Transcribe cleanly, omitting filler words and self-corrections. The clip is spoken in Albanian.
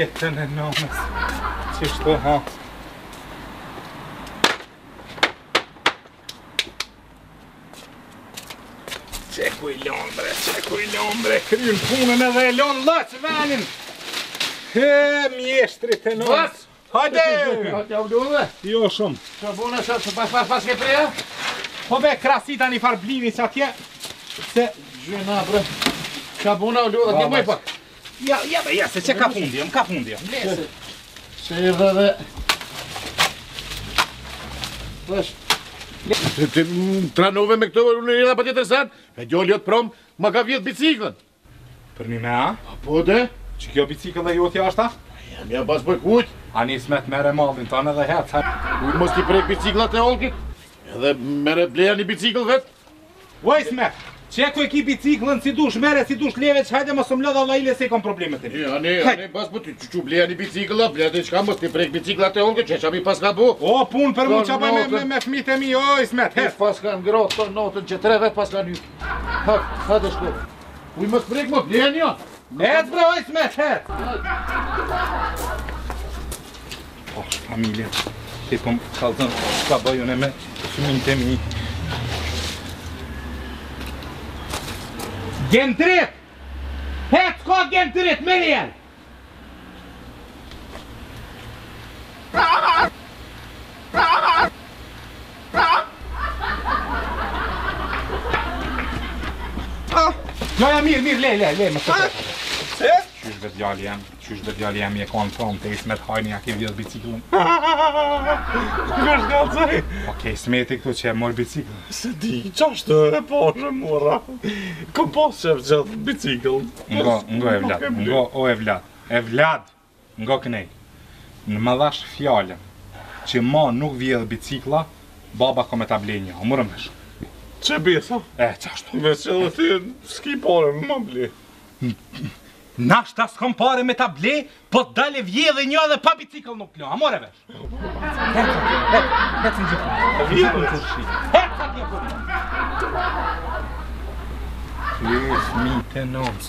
jetën e nëmës. Qështu, ha? Qeku i lombre, kryin punën edhe e lonë lëqë venin. Mjeshtrit e nëmës. Hajde! Hajde, avluve? Jo shumë. Që bune që pas ke preja? Po be krasita një farë blini që atje. Se... Gjyna, bre. Që bune, avluve, të mëj pak. Ja, se që ka fundi. Lese. Se i dhe... Vesh. Të tranove me këto unë edhe pa tjetër sen, e gjolli otë prom, ma ka vjetë biciklën. Për një me a? Po de? Që kjo bicikl dhe jotja është ta? Jam ja pas për kujt. A nis me të mere mallin tonë edhe hetë. Kujt mos t'i prek biciklat e olkit, edhe mere bleja një bicikl vetë. Oj Smet, qeku e ki biciklën si dush mere, si dush leve, që hajde mos më lëdha Allah ile se i kom problemet e një. Ani pas për që bleja një bicikla, bleja të qka mos t'i prek biciklat e olkit, që qa mi pas ka bu. O, pun për mu qa bëj me fmit e mi, oj Smet, Hesh pas ka ngrot të notën që 3 vet pas ka një. Hajde shko. Uj mos prek më bleja një. Het bre, oj Smet, het! Oh, familje, ti po më kalzën, shka bëjën e me fmit e mi. Gentrit! Het, ka gentrit, me njerë! Ja, mirë, le, më të të. Se? Qysh dhe djali jam je konë prom të Ismet hajni a ki vjetë biciklën. Kësh kalëzaj? Okej, Smeti këtu që e morë biciklën. Se di, qashtë e pashe mora. Kom pas që e vqetë biciklën. Ngo Evlad, o Evlad, ngo kënej. Në më dhash fjallën që ma nuk vjetë bicikla, baba ko me ta blenja, o mërëm vesh. Që besa? Qashtu. Me që dhe ti s'ki pare më ble. Nashta s'kom pare me ta ble, po t'dale vje dhe një dhe pa bicikl nuk lo, a more vesh? Hec në gjithë. Hec atje për një. Fmite nëmës.